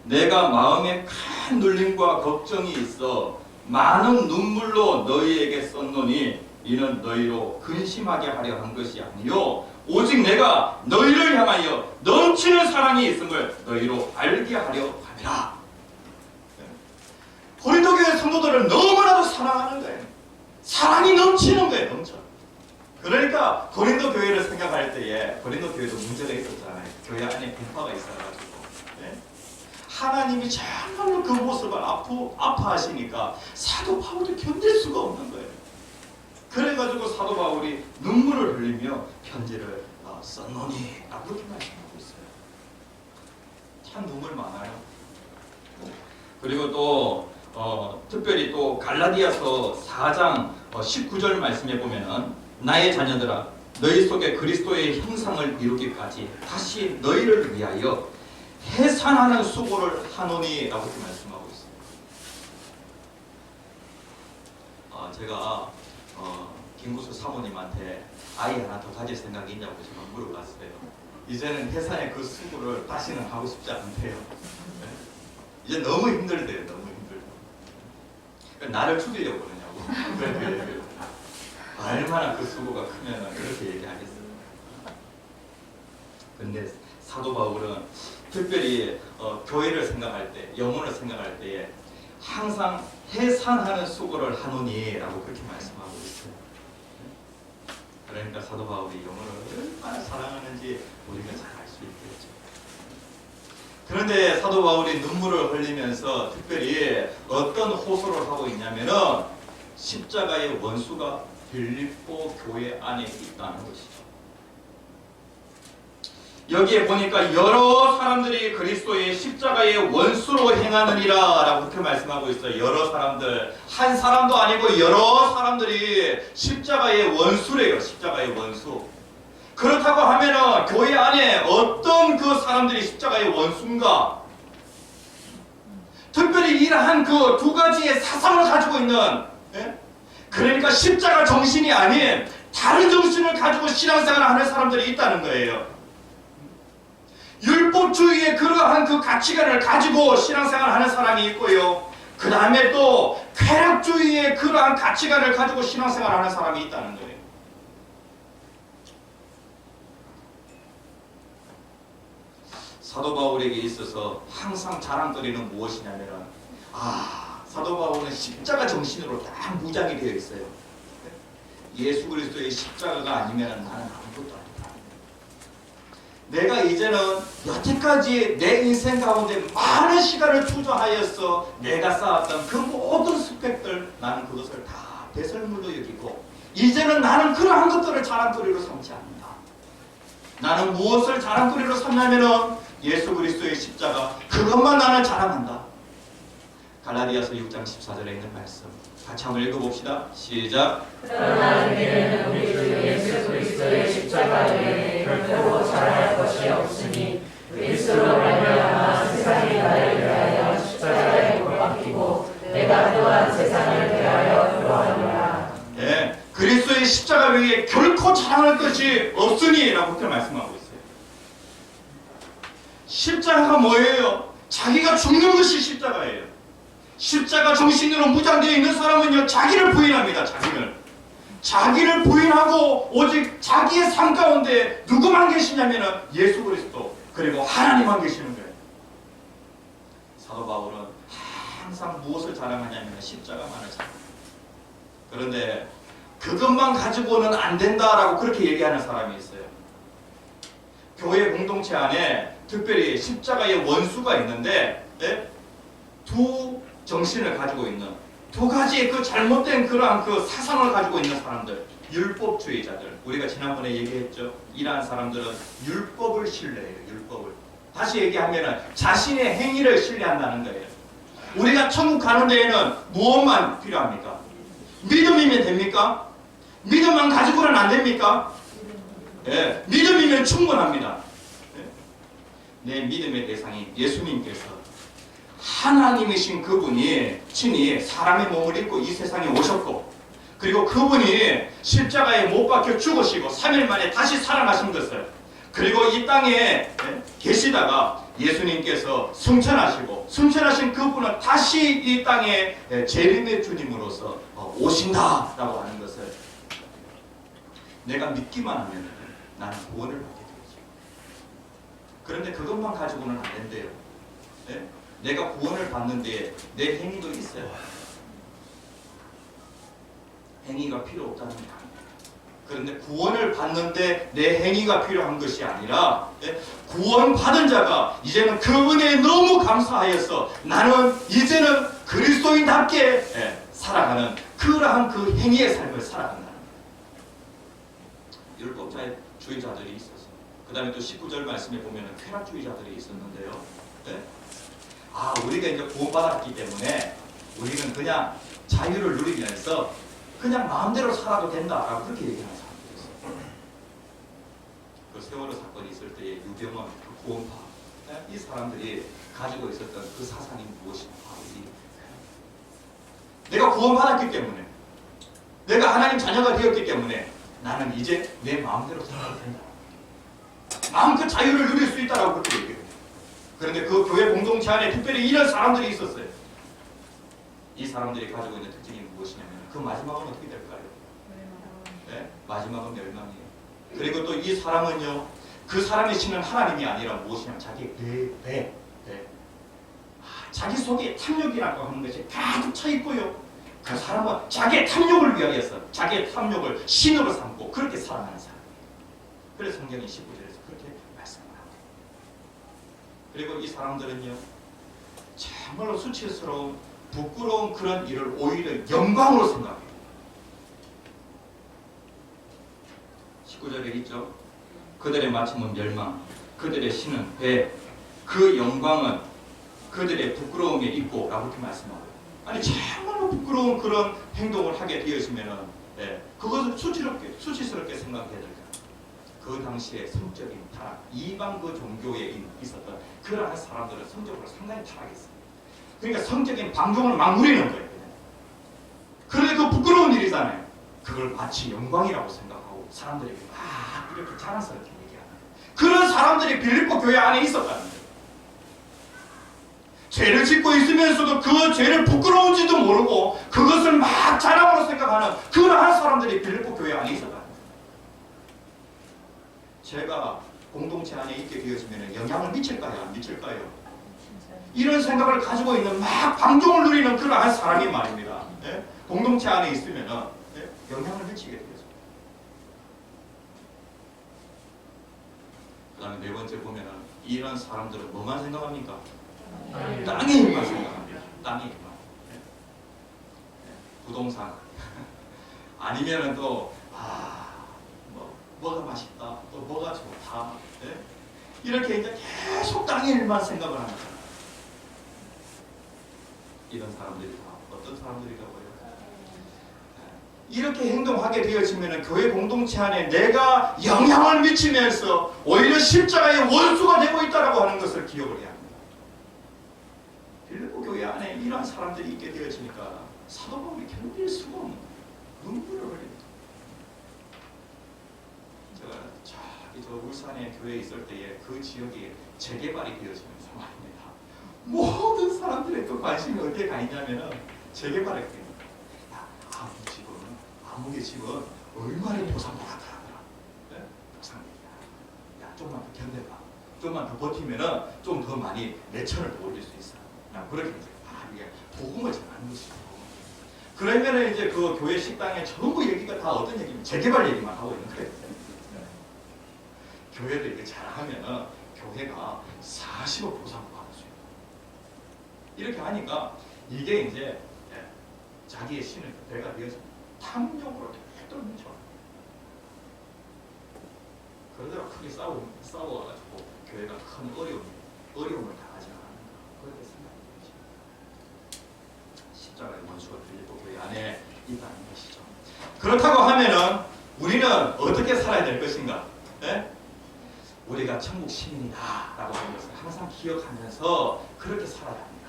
내가 마음에 큰 눌림과 걱정이 있어 많은 눈물로 너희에게 썼노니 이는 너희로 근심하게 하려 한 것이 아니요 오직 내가 너희를 향하여 넘치는 사랑이 있음을 너희로 알게 하려 함이라. 고린도 교회 성도들을 너무나도 사랑하는 거예요. 사랑이 넘치는 거예요. 넘쳐. 그러니까 고린도 교회를 생각할 때에 고린도 교회도 문제가 있었잖아요. 교회 안에 분파가 있어가지고 하나님이 정말로 그 모습을 아파하시니까 사도 바울이 견딜 수가 없는 거예요. 그래가지고 사도 바울이 눈물을 흘리며 편지를 썼노니 라고 그렇게 말씀하고 있어요. 참 눈물 많아요. 그리고 또 특별히 또 갈라디아서 4장 19절 말씀에 보면은 나의 자녀들아 너희 속에 그리스도의 형상을 이루기까지 다시 너희를 위하여 해산하는 수고를 하노니 라고 이렇게 말씀하고 있어요. 제가 김구수 사모님한테 아이 하나 더 가질 생각이 있냐고 제가 물어봤어요. 이제는 해산의 그 수고를 다시는 하고 싶지 않대요. 이제 너무 힘들대요. 너무 힘들다. 나를 죽이려고 그러냐고. 얼마나 그 수고가 크면 그렇게 얘기하겠어요. 근데 사도 바울은 특별히 교회를 생각할 때, 영혼을 생각할 때에 항상 해산하는 수고를 하노니 라고 그렇게 말씀하고 있어요. 그러니까 사도 바울이 영혼을 얼마나 사랑하는지 우리가 잘 알 수 있겠죠. 그런데 사도 바울이 눈물을 흘리면서 특별히 어떤 호소를 하고 있냐면은 십자가의 원수가 빌립보 교회 안에 있다는 것이죠. 여기에 보니까 여러 사람들이 그리스도의 십자가의 원수로 행하느니라 라고 그렇게 말씀하고 있어요. 여러 사람들, 한 사람도 아니고 여러 사람들이 십자가의 원수래요. 십자가의 원수. 그렇다고 하면은 교회 안에 어떤 그 사람들이 십자가의 원수인가? 특별히 이러한 그 두 가지의 사상을 가지고 있는, 그러니까 십자가 정신이 아닌 다른 정신을 가지고 신앙생활을 하는 사람들이 있다는 거예요. 율법주의의 그러한 그 가치관을 가지고 신앙생활을 하는 사람이 있고요. 그 다음에 또 쾌락주의의 그러한 가치관을 가지고 신앙생활을 하는 사람이 있다는 거예요. 사도 바울에게 있어서 항상 자랑거리는 무엇이냐면 사도 바울은 십자가 정신으로 딱 무장이 되어 있어요. 예수 그리스도의 십자가가 아니면 나는 아무것도 아니다. 내가 이제는 여태까지 내 인생 가운데 많은 시간을 투자하여서 내가 쌓았던 그 모든 스펙들 나는 그것을 다 배설물로 여기고 이제는 나는 그러한 것들을 자랑거리로 삼지 않는다. 나는 무엇을 자랑거리로 삼냐면은 예수 그리스도의 십자가, 그것만 나는 자랑한다. 갈라디아서 6장 14절에 있는 말씀 같이 한번 읽어봅시다. 시작. 그러나 우리는 우리 주 예수 그리스도의 십자가 외에 별도로 자랑할 것이 없으니 그리스도로 말미암아 세상이 나를 위하여 십자가에 못 박히고 내가 또한 세상을 대하여 그러하노라. 예, 그리스도의 십자가 외에 결코 자랑할 것이 없으니 라고 그렇게 말씀하고 있어요. 십자가가 뭐예요? 자기가 죽는 것이 십자가예요. 십자가 정신으로 무장되어 있는 사람은요, 자기를 부인합니다. 자기를 부인하고 오직 자기의 삶 가운데 누구만 계시냐면은 예수 그리스도, 그리고 하나님만 계시는 거예요. 사도 바울은 항상 무엇을 자랑하냐면 십자가만을 자랑합니다. 그런데 그것만 가지고는 안 된다라고 그렇게 얘기하는 사람이 있어요. 교회 공동체 안에 특별히 십자가의 원수가 있는데, 네? 두 정신을 가지고 있는, 두 가지의 그 잘못된 그러한 그 사상을 가지고 있는 사람들, 율법주의자들. 우리가 지난번에 얘기했죠. 이러한 사람들은 율법을 신뢰해요. 율법을. 다시 얘기하면 자신의 행위를 신뢰한다는 거예요. 우리가 천국 가는 데에는 무엇만 필요합니까? 믿음이면 됩니까? 믿음만 가지고는 안 됩니까? 예, 믿음이면 충분합니다. 예? 내 믿음의 대상이 예수님께서 하나님이신 그분이 친히 사람의 몸을 입고 이 세상에 오셨고, 그리고 그분이 십자가에 못 박혀 죽으시고 3일 만에 다시 살아나신 것을, 그리고 이 땅에 계시다가 예수님께서 승천하신 그분은 다시 이 땅에 재림의 주님으로서 오신다라고 하는 것을 내가 믿기만 하면 나는 구원을 받게 되죠. 그런데 그것만 가지고는 안 된대요. 네? 내가 구원을 받는데 내 행위도 있어요. 행위가 필요 없다는 게 아니에요. 그런데 구원을 받는데 내 행위가 필요한 것이 아니라, 구원받은 자가 이제는 그분에 너무 감사하여서 나는 이제는 그리스도인답게 살아가는 그러한 그 행위의 삶을 살아간다는 거예요. 율법주의자들이 있어서, 그 다음에 또 19절 말씀에 보면 쾌락주의자들이 있었는데요. 우리가 이제 구원받았기 때문에 우리는 그냥 자유를 누리면서 그냥 마음대로 살아도 된다라고 그렇게 얘기하는 사람들이 있어요. 그 세월호 사건이 있을 때 유병원, 그 구원파, 이 사람들이 가지고 있었던 그 사상이 무엇이냐? 내가 구원받았기 때문에, 내가 하나님 자녀가 되었기 때문에 나는 이제 내 마음대로 살아도 된다. 마음껏 자유를 누릴 수 있다라고 그렇게 얘기해요. 그런데 그 교회 공동체 안에 특별히 이런 사람들이 있었어요. 이 사람들이 가지고 있는 특징이 무엇이냐면 그 마지막은 어떻게 될까요? 네? 마지막은 멸망이에요. 그리고 또 이 사람은요, 그 사람이 신은 하나님이 아니라 무엇이냐면 자기의 배. 자기 속에 탐욕이라고 하는 것이 가득 차 있고요. 그 사람은 자기의 탐욕을 위하여서 자기의 탐욕을 신으로 삼고 그렇게 살아가는 사람. 그래서 성경이 19절에서 그렇게 말씀을 합니다. 그리고 이 사람들은요, 정말로 수치스러운 부끄러운 그런 일을 오히려 영광으로 생각해요. 19절에 있죠. 그들의 마침은 멸망, 그들의 신은 배, 그 영광은 그들의 부끄러움에 있고 라고 이렇게 말씀하고요. 아니 정말로 부끄러운 그런 행동을 하게 되었으면은 그것을 수치스럽게 생각해야 될 거예요. 그 당시에 성적인 타락, 이방 그 종교에 있었던 그러한 사람들은 성적으로 상당히 타락했어요. 그러니까 성적인 방종을 막 누리는 거예요. 그런데 그 부끄러운 일이잖아요. 그걸 마치 영광이라고 생각하고 사람들에게 막 이렇게 자랑스럽게 얘기하는 거예요. 그런 사람들이 빌립보 교회 안에 있었다는 거예요. 죄를 짓고 있으면서도 그 죄를 부끄러운지도 모르고 그것을 막 자랑으로 생각하는 그러한 사람들이 빌립보 교회 안에 있었다는 거예요. 제가 공동체 안에 있게 되어지면 영향을 미칠까요? 안 미칠까요? 이런 생각을 가지고 있는 막 방종을 누리는 그러한 사람이 말입니다. 공동체 안에 있으면 영향을 미치게 되죠. 그 다음에 네 번째 보면 이런 사람들은 뭐만 생각합니까? 땅의 힘만 생각합니다. 땅의 힘만. 부동산 아니면은 또 뭐가 맛있다, 또 뭐가 좋다, 예? 이렇게 이제 계속 땅의 일만 생각을 합니다. 이런 사람들이 다 어떤 사람들이라고요? 이렇게 행동하게 되어지면 교회 공동체 안에 내가 영향을 미치면서 오히려 십자가의 원수가 되고 있다고 하는 것을 기억을 해야 합니다. 빌립보 교회 안에 이런 사람들이 있게 되어지니까 사도 바울이 견딜 수가 없는 거예요. 눈물을 흘립니다. 제가 저기 저 울산의 교회에 있을 때에 그 지역이 재개발이 되어지는 상황입니다. 모든 사람들의 또 관심이 어디에 가 있냐면은 재개발에 가 있는 거예요. 아무개 집은 얼마나 보상받았다 하더라. 네? 보상입니다. 야, 좀만 더 견뎌봐. 좀만 더 버티면은 좀 더 많이 매천을 더 올릴 수 있어. 그렇게 이제 이게 복음을 전하는 것이고. 그러면은 이제 그 교회 식당에 전부 얘기가 다 어떤 얘기냐면 재개발 얘기만 하고 있는 거예요. 네. 교회를 이렇게 잘하면은 교회가 40억 보상을 받을 수 있다. 이렇게 하니까 이게 이제 자기의 신을 배가 되어서 탐욕으로 떨면져. 그러다가 크게 싸워가지고 교회가 큰 어려움을 당하지 않았는가 그렇게 생각이 듭니다. 십자가의 원수가 빌립보 교회 안에 있다는 것이죠. 그렇다고 하면은 우리는 어떻게 살아야 될 것인가? 네? 우리가 천국 시민이다라고 하는 것을 항상 기억하면서 그렇게 살아야 합니다.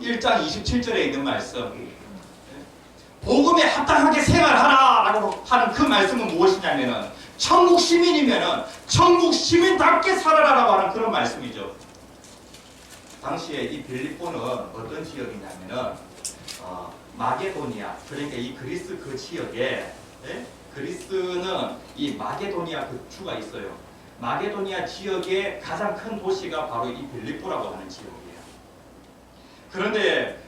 1장 27절에 있는 말씀. 복음에 합당하게 생활하라라고 하는 그 말씀은 무엇이냐면은 천국 시민이면은 천국 시민답게 살아라라고 하는 그런 말씀이죠. 당시에 이 빌립보는 어떤 지역이냐면은 마게도니아, 그러니까 이 그리스 그 지역에 그리스는 이 마게도니아 그 주가 있어요. 마게도니아 지역의 가장 큰 도시가 바로 이 빌립보라고 하는 지역이에요. 그런데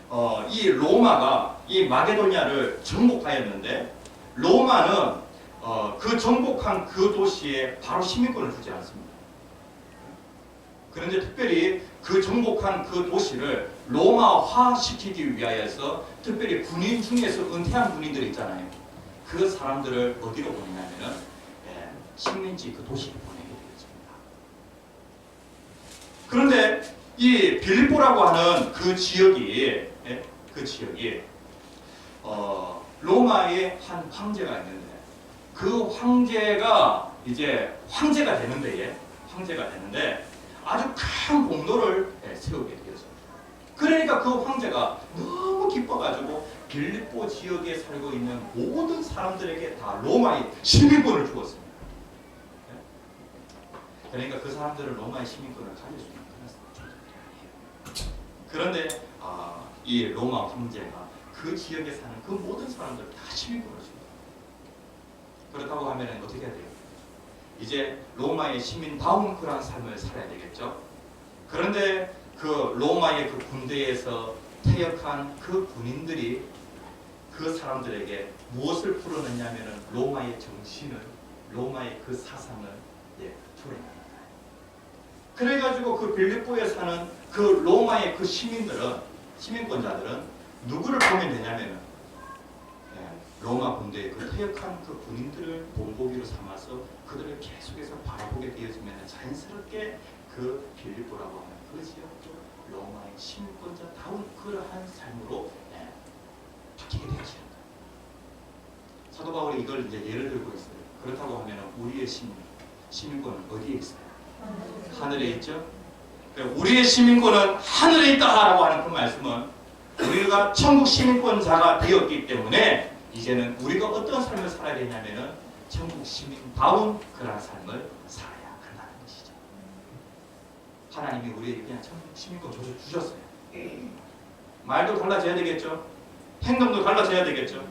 이 로마가 이 마게도니아를 정복하였는데 로마는 그 정복한 그 도시에 바로 시민권을 주지 않습니다. 그런데 특별히 그 정복한 그 도시를 로마화시키기 위하여서 특별히 군인 중에서 은퇴한 군인들 있잖아요. 그 사람들을 어디로 보내냐면은 식민지 그 도시로 보내게 되었습니다. 그런데 이 빌립보라고 하는 그 지역이 로마의 한 황제가 있는데 그 황제가 이제 황제가 되는데 아주 큰 공로를 세우게 되었습니다. 그러니까 그 황제가 너무 기뻐가지고 빌립보 지역에 살고 있는 모든 사람들에게 다 로마의 시민권을 주었습니다. 그러니까 그 사람들은 로마의 시민권을 가질 수 있는 그런 사람들이 아니에요. 그런데 이 로마 황제가 그 지역에 사는 그 모든 사람들 다 시민권을 줍니다. 그렇다고 하면 어떻게 해야 돼요? 이제 로마의 시민다운 그런 삶을 살아야 되겠죠. 그런데 그 로마의 그 군대에서 퇴역한 그 군인들이 그 사람들에게 무엇을 풀어냈냐면은 로마의 정신을, 로마의 그 사상을 풀어냅니다. 그래가지고 그 빌립보에 사는 그 로마의 그 시민권자들은 누구를 보면 되냐면은 로마 군대의 그 퇴역한 그 군인들을 본보기로 삼아서 그들을 계속해서 바라보게 되어지면 자연스럽게 그 빌립보라고 하는 그 지역도 로마의 시민권자다운 그러한 삶으로 바뀌게 되어지는 거예요. 사도 바울이 이걸 이제 예를 들고 있어요. 그렇다고 하면 우리의 시민권은 어디에 있어요? 하늘에 있죠. 우리의 시민권은 하늘에 있다라고 하는 그 말씀은 우리가 천국 시민권자가 되었기 때문에 이제는 우리가 어떤 삶을 살아야 되냐면은 천국 시민다운 그런 삶을 살아야 한다는 것이죠. 하나님이 우리에게 그냥 천국 시민권 주셨어요. 말도 달라져야 되겠죠. 행동도 달라져야 되겠죠.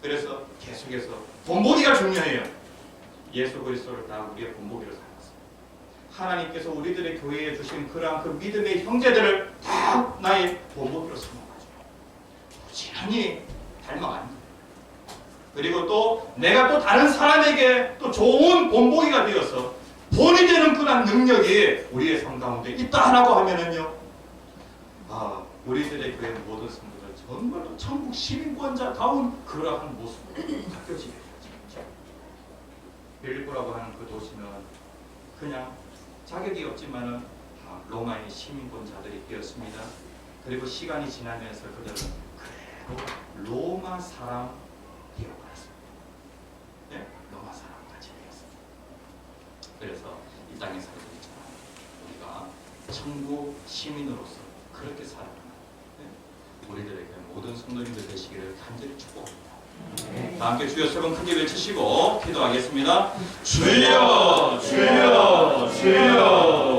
그래서 계속해서 본보기가 중요해요. 예수 그리스도를 다 우리의 본보기로 삼았어요. 하나님께서 우리들의 교회에 주신 그러한 그 믿음의 형제들을 다 나의 본보기로 삼아가지고 부지런히 닮아가는 거예요. 그리고 또 내가 또 다른 사람에게 또 좋은 본보기가 되어서 본이 되는 그런 능력이 우리의 삶 가운데 있다라고 하면은요, 우리들의 교회 모든 성도들 정말로 천국 시민권자다운 그러한 모습으로 바뀌어지게 되죠. 빌립보라고 하는 그 도시는 그냥 자격이 없지만은 로마의 시민권자들이 되었습니다. 그리고 시간이 지나면서 그들은 그대로 로마 사람 되어버렸습니다. 네? 로마 사람까지 되었습니다. 그래서 이 땅에 살고 있잖아요. 우리가 천국 시민으로서 그렇게 살아가는 우리들에게 모든 성도님들 되시기를 간절히 축복합니다. 다 함께 주여 세 번 크게 외치시고 기도하겠습니다. 주여 주여 주여